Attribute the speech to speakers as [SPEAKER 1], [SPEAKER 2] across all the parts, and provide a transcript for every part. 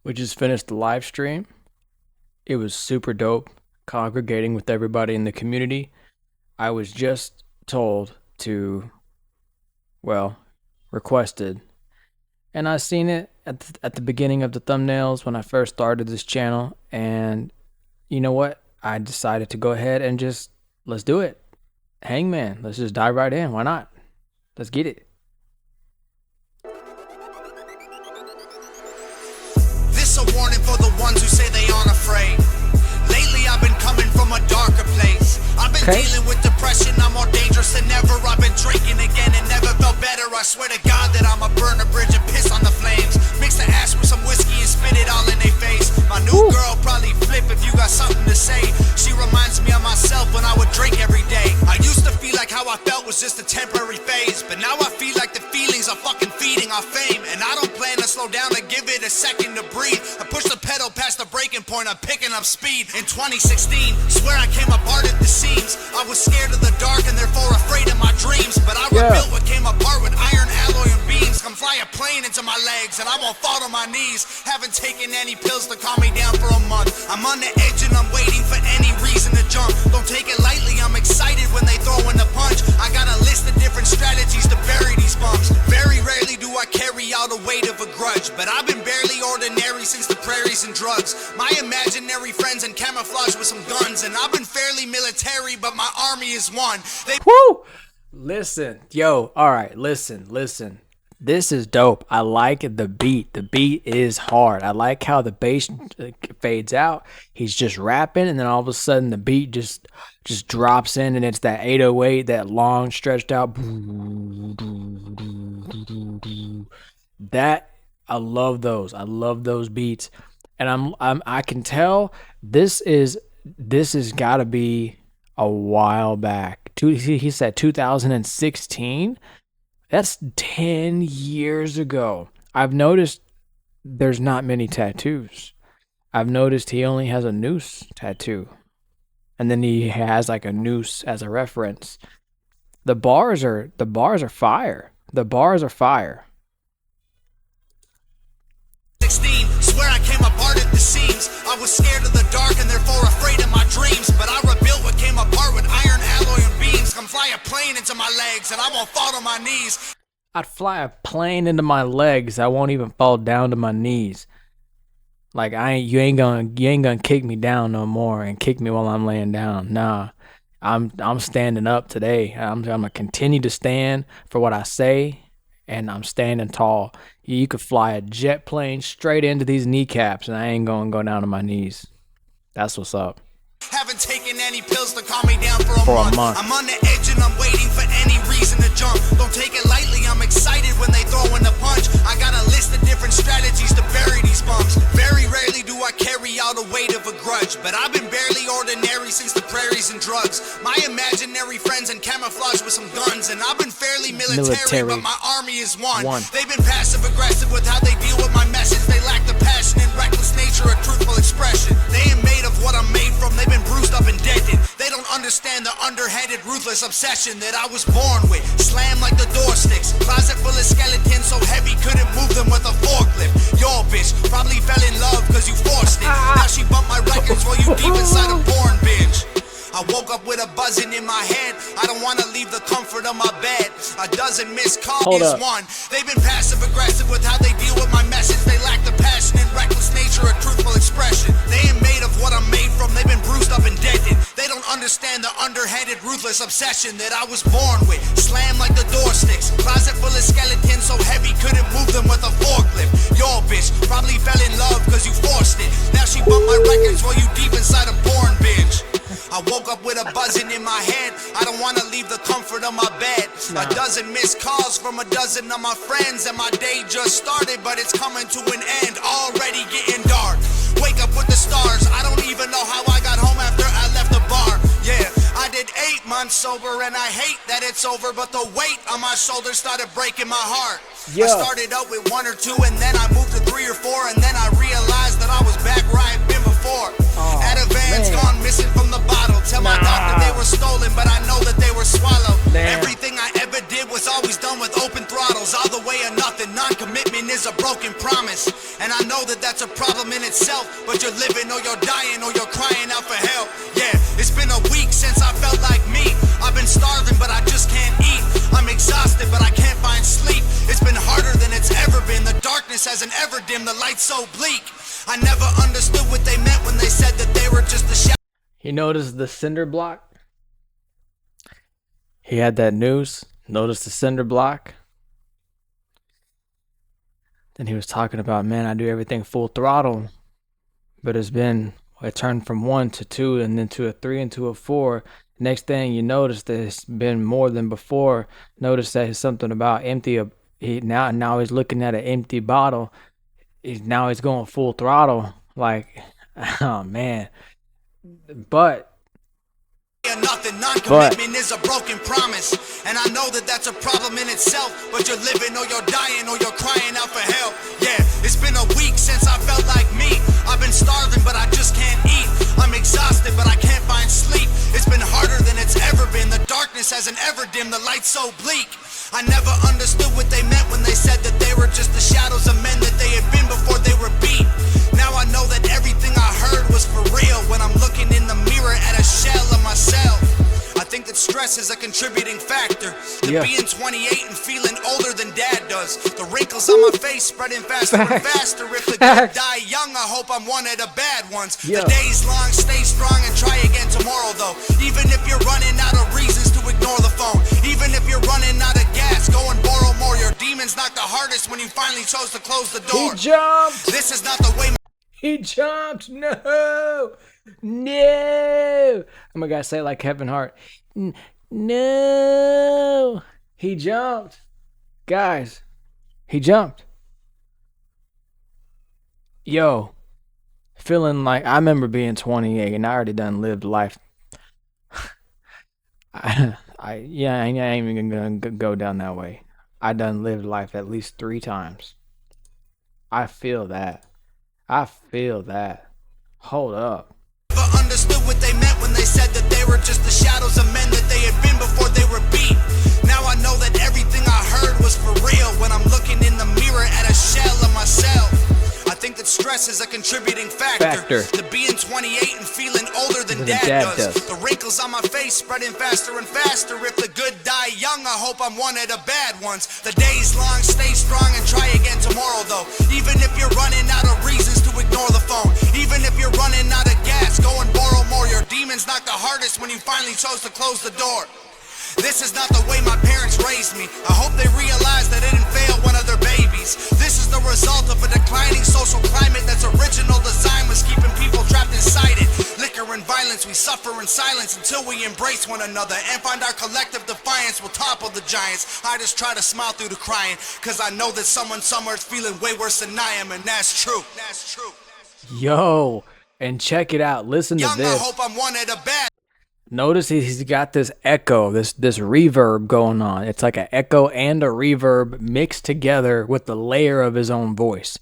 [SPEAKER 1] We just finished the live stream. It was super dope, congregating with everybody in the community. I was just told to, well, requested, and I seen it at the beginning of the thumbnails when I first started this channel, and you know what? I decided to go ahead and just, let's do it. Hangman, let's just dive right in. Why not? Let's get it.
[SPEAKER 2] This a warning for the ones who say they aren't afraid. Lately I've been coming from a darker place. I've been dealing with depression, I'm more dangerous than ever. I've been drinking again and never felt better. I swear to God that I'ma burn a bridge and piss on the flames. Mix the ash with some whiskey and spit it all in their face. My new girl probably flip if you got something to say. She reminds me of myself when I would drink every day. I used to feel like how I felt was just a temporary phase, but now I feel like the feelings are fucking feeding off fame. And I don't plan to slow down to give it a second to breathe. I push the pedal past the breaking point, I'm picking up speed. In 2016, swear I came apart at the seams. I was scared of the dark and therefore afraid of my dreams. But I rebuilt what came apart with iron, alloy, and beams. Come fly a plane into my legs and I won't fall to my knees. Haven't taken any pills to calm me down for a month. I'm on the edge and I'm waiting for any reason to jump. Don't take it lightly, I'm excited when they throw in the punch. I got a list of different strategies to bury these bumps. Very rarely do I carry out a weight of a grudge, but I've been barely ordinary since the prairies and drugs. My imaginary friends in camouflage with some guns, and I've been fairly military, but my army is one.
[SPEAKER 1] Woo! Listen, yo, all right, listen. This is dope. I like the beat. The beat is hard. I like how the bass fades out. He's just rapping, and then all of a sudden the beat just drops in, and it's that 808, that long stretched out. That I love those. I love those beats, and I can tell this has got to be a while back. He said 2016. That's 10 years ago. I've noticed there's not many tattoos. I've noticed he only has a noose tattoo, and then he has like a noose as a reference. The bars are fire. The bars are fire.
[SPEAKER 2] 16, swear I came apart at the seams. I was scared of the dark and therefore afraid of my dreams. But I rebuilt what came apart with iron, alloy, and beams. Come fly a plane into my legs and I won't fall to my knees.
[SPEAKER 1] I'd fly a plane into my legs. I won't even fall down to my knees. Like you ain't gonna kick me down no more and kick me while I'm laying down. Nah, I'm standing up today. I'm gonna continue to stand for what I say, and I'm standing tall. You could fly a jet plane straight into these kneecaps, and I ain't gonna go down to my knees. That's what's up.
[SPEAKER 2] Haven't taken any pills to calm me down for a month. I'm on the edge and I'm waiting for any reason to jump. Don't take it lightly, I'm excited when they throw in the punch. I got a list of different strategies to bury these bumps. Very rarely do I carry out a weight of a grudge, but I've been barely ordinary since the prairies and drugs. My imaginary friends in camouflage with some guns, and I've been fairly military. But my army is one. They've been passive aggressive with how they deal with my message. They lack the passion and reckless nature of truthful expression. They ain't made of what I'm made from. They've been bruised up and dented. They don't understand the underhanded, ruthless obsession that I was born with. Slam like the door sticks. Closet full of skeletons so heavy couldn't move them with a forklift. Your bitch probably fell in love cause you forced it. Now she bumped my records while you deep inside a porn binge. I woke up with a buzzing in my head. I don't want to leave the comfort of my bed. A dozen missed calls is one. They've been passive aggressive with how they deal with my message. They lack the passion and reckless nature of truthful expression. They ain't made of what I'm made from. They've been bruised up and dented. They don't understand the underhanded, ruthless obsession that I was born with. Slam like the door sticks. Closet full of skeletons so heavy couldn't move them with a forklift. Your bitch probably fell in love cause you forced it. Now she bumped my records while you deep inside a porn binge. I woke up with a buzzing in my head. I don't want to leave the comfort of my bed. A dozen missed calls from a dozen of my friends, and my day just started, but it's coming to an end. Already getting dark. Wake up with the stars. I don't even know how I got home after I left the bar. Yeah, I did 8 months sober, and I hate that it's over, but the weight on my shoulders started breaking my heart. I started out with 1 or 2, and then I moved to 3 or 4, and then I realized that I was back where I had been before. Atavans gone missing from the bottle. Tell my doctor they were stolen, but I know that they were swallowed. Everything I ever did was always done with open throttles. All the way or nothing, non-commitment is is a broken promise. And I know that that's a problem in itself, but you're living or you're dying or you're crying out for help. Yeah, it's been a week since I felt like me. I've been starving, but I just can't eat. I'm exhausted, but I can't find sleep. It's been harder than it's ever been. The darkness hasn't ever dimmed, the light's so bleak. I never understood what they meant when they said that they were just a shadow.
[SPEAKER 1] He noticed the cinder block. He had that news. Noticed the cinder block. Then he was talking about, man, I do everything full throttle. But it turned from 1 to 2 and then to a 3 and to a 4. Next thing you notice that it's been more than before. Notice that it's something about empty. Now he's looking at an empty bottle. Now he's going full throttle. Like, oh man. But
[SPEAKER 2] Nothing, non-commitment is a broken promise. And I know that that's a problem in itself, but you're living or you're dying or you're crying out for help. Yeah, it's been a week since I felt like me. I've been starving, but I just can't eat. I'm exhausted, but I can't find sleep. It's been harder than it's ever been. The darkness hasn't ever dimmed, the light's so bleak. I never understood what they meant when they said that they were just the shadows of men that they had been before they were beat. Now I know that everything I heard was for real when I'm looking in the mirror at a shell of myself. I think that stress is a contributing factor to being 28 and feeling older than dad does. The wrinkles on my face spreading faster and faster. If the good die young, I hope I'm one of the bad ones. The day's long, stay strong and try again tomorrow though. Even if you're running out of reasons to ignore the phone. Even if you're running out of gas, go and borrow more. Your demons knock the hardest when you finally chose to close the door.
[SPEAKER 1] He jumped.
[SPEAKER 2] This is not the way.
[SPEAKER 1] He jumped. No. No. I'm gonna say it like Kevin Hart. No. He jumped. Guys, he jumped. Yo, feeling like I remember being 28 and I already done lived life. I ain't even gonna go down that way. I done lived life at least 3 times. I feel that. Hold up.
[SPEAKER 2] Never understood what they meant when they said that they were just the shadows of men that they had been before they were beat. Now I know that everything I heard was for real when I'm looking in the mirror at a shell of myself. I think that stress is a contributing factor to being 28 and feeling older than dad does. The wrinkles on my face spreading faster and faster. If the good die young, I hope I'm one of the bad ones. The day's long, stay strong and try again tomorrow though. Even if you're running out of reasons to ignore the phone. Even if you're running out of gas, go and borrow more. Your demons knock the hardest when you finally chose to close the door. This is not the way my parents raised me. I hope they realize that they didn't fail one of their babies. This is the result of a declining social climate that's original design was keeping people trapped inside it. Liquor and violence, we suffer in silence until we embrace one another and find our collective defiance will topple the giants. I just try to smile through the crying, cause I know that someone somewhere is feeling way worse than I am, and that's true. That's true.
[SPEAKER 1] Yo, and check it out. Listen to this.
[SPEAKER 2] I hope I'm one of the bad.
[SPEAKER 1] Notice he's got this echo, this reverb going on. It's like an echo and a reverb mixed together with the layer of his own voice.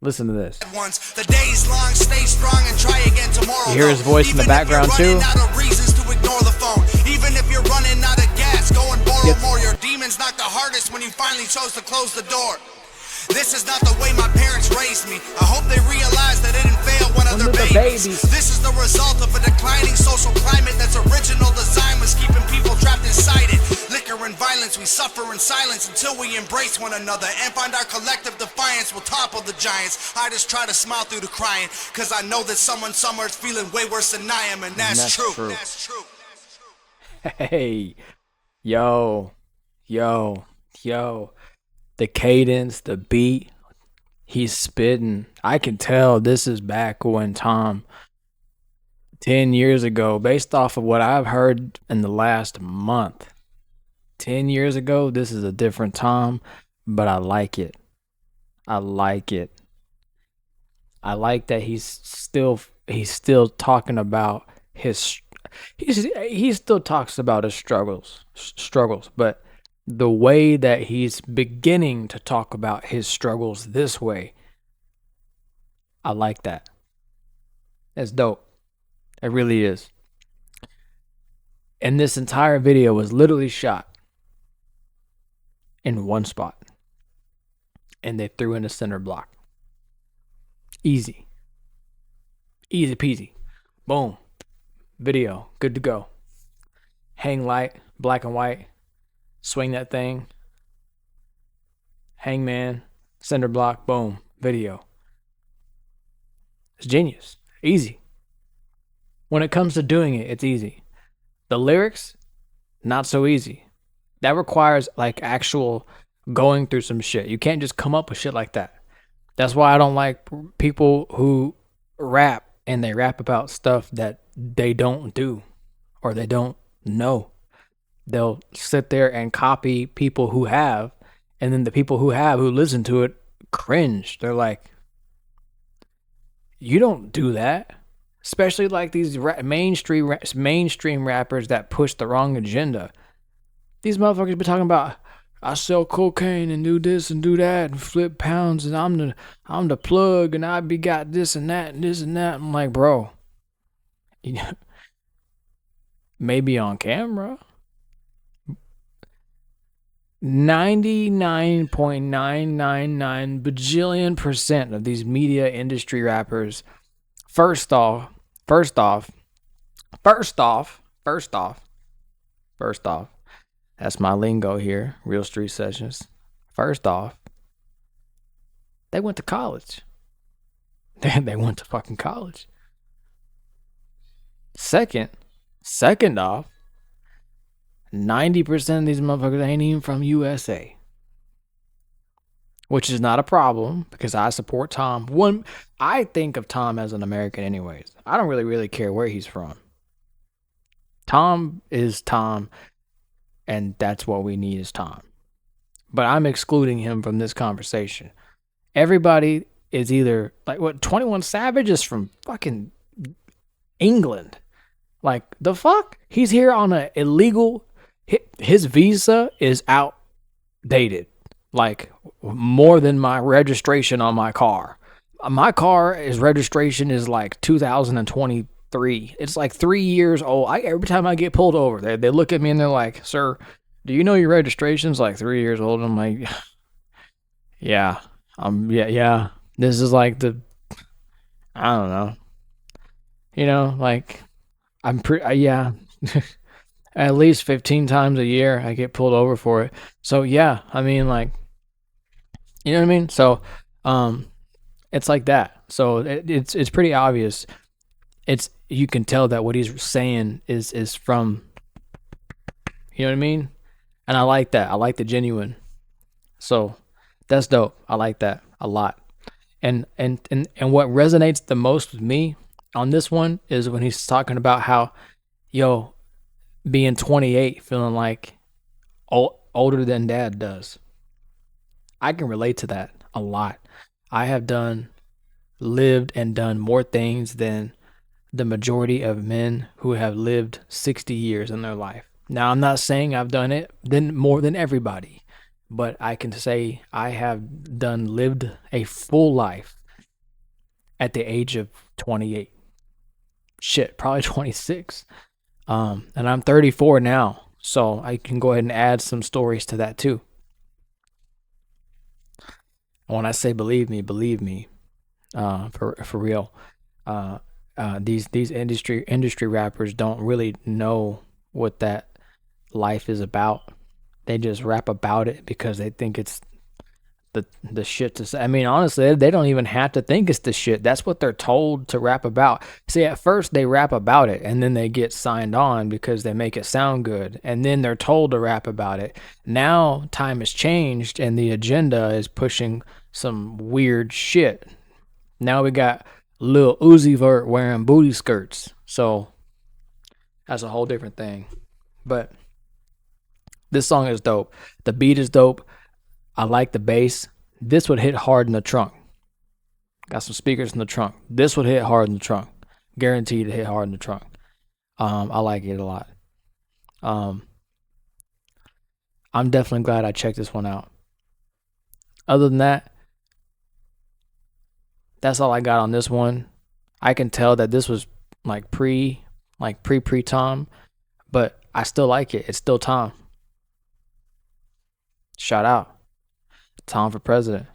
[SPEAKER 1] Listen to this.
[SPEAKER 2] The day's long, stay strong and try again tomorrow.
[SPEAKER 1] You hear his voice in the background too?
[SPEAKER 2] Out of reasons to ignore the phone. Even if you're running out of gas, go and borrow more. Your demons knock the hardest when you finally chose to close the door. This is not the way my parents raised me. I hope they realize that they didn't fail one of their babies. This is the result of a declining social climate that's original design was keeping people trapped inside it. Liquor and violence, we suffer in silence until we embrace one another and find our collective defiance will topple the giants. I just try to smile through the crying, cause I know that someone somewhere is feeling way worse than I am, and that's true. That's true.
[SPEAKER 1] Hey, yo. The cadence, the beat, he's spitting. I can tell this is back when Tom, 10 years ago, based off of what I've heard in the last month. 10 years ago, this is a different Tom, but I like it. I like that he's still talking about he still talks about his struggles, but the way that he's beginning to talk about his struggles this way, I like that. That's dope. It really is. And this entire video was literally shot in one spot. and they threw in a center block. Easy. Easy peasy. Boom. Video. Good to go. Hang light, black and white. Swing that thing. Hangman, center block, boom. Video. It's genius. Easy. When it comes to doing it, it's easy. The lyrics, not so easy. That requires like actual going through some shit. You can't just come up with shit like that. That's why I don't like people who rap and they rap about stuff that they don't do or they don't know. They'll sit there and copy people who have, and then the people who have who listen to it cringe. They're like, you don't do that. Especially like these mainstream rappers that push the wrong agenda. These motherfuckers be talking about, I sell cocaine and do this and do that and flip pounds and I'm the plug and I be got this and that and this and that. I'm like, bro, maybe on camera. 99.999 bajillion % of these media industry rappers, first off, that's my lingo here, Real Street Sessions. First off, they went to college. They went to fucking college. Second off, 90% of these motherfuckers ain't even from USA. Which is not a problem because I support Tom. I think of Tom as an American anyways. I don't really care where he's from. Tom is Tom, and that's what we need is Tom. But I'm excluding him from this conversation. Everybody is either, like, what, 21 Savage is from fucking England. Like, the fuck? He's here on an illegal, his visa is outdated. Like, more than my registration on my car. My car's registration is like 2023. It's like 3 years old. Every time I get pulled over, they look at me and they're like, sir, do you know your registration's like 3 years old? I'm like, yeah. Yeah. This is like I don't know. You know, like, I'm yeah. At least 15 times a year I get pulled over for it. So yeah, I mean, like, you know what I mean? So, it's like that. So it's pretty obvious. You can tell that what he's saying is from, you know what I mean? And I like that. I like the genuine. So that's dope. I like that a lot. And what resonates the most with me on this one is when he's talking about how, being 28, feeling like older than dad does. I can relate to that a lot. I have lived and done more things than the majority of men who have lived 60 years in their life. Now, I'm not saying I've done it more than everybody, but I can say I have lived a full life at the age of 28. Shit, probably 26. And I'm 34 now, so I can go ahead and add some stories to that too. And when I say believe me, for real. These industry rappers don't really know what that life is about. They just rap about it because they think it's the shit to say. I mean, honestly, they don't even have to think it's the shit. That's what they're told to rap about. See, at first they rap about it and then they get signed on because they make it sound good. And then they're told to rap about it. Now time has changed and the agenda is pushing some weird shit. Now we got Lil Uzi Vert wearing booty skirts. So that's a whole different thing. But this song is dope. The beat is dope. I like the bass. This would hit hard in the trunk. Got some speakers in the trunk. This would hit hard in the trunk. Guaranteed to hit hard in the trunk. I like it a lot. I'm definitely glad I checked this one out. Other than that, that's all I got on this one. I can tell that this was like pre Tom, but I still like it. It's still Tom. Shout out. Tom for president.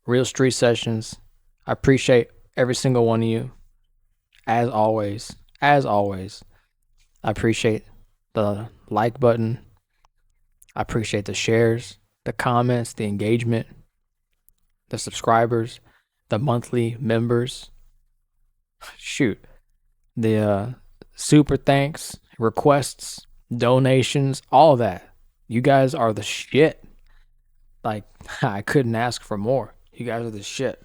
[SPEAKER 1] Real Street Sessions. I appreciate every single one of you. As always. As always. I appreciate the like button. I appreciate the shares, the comments, the engagement, the subscribers, the monthly members. Shoot. The super thanks, requests, donations, all of that. You guys are the shit. Like, I couldn't ask for more. You guys are the shit.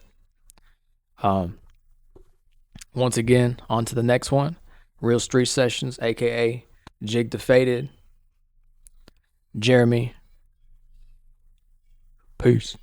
[SPEAKER 1] Once again, on to the next one. Real Street Sessions, aka Jig the Faded. Jeremy. Peace.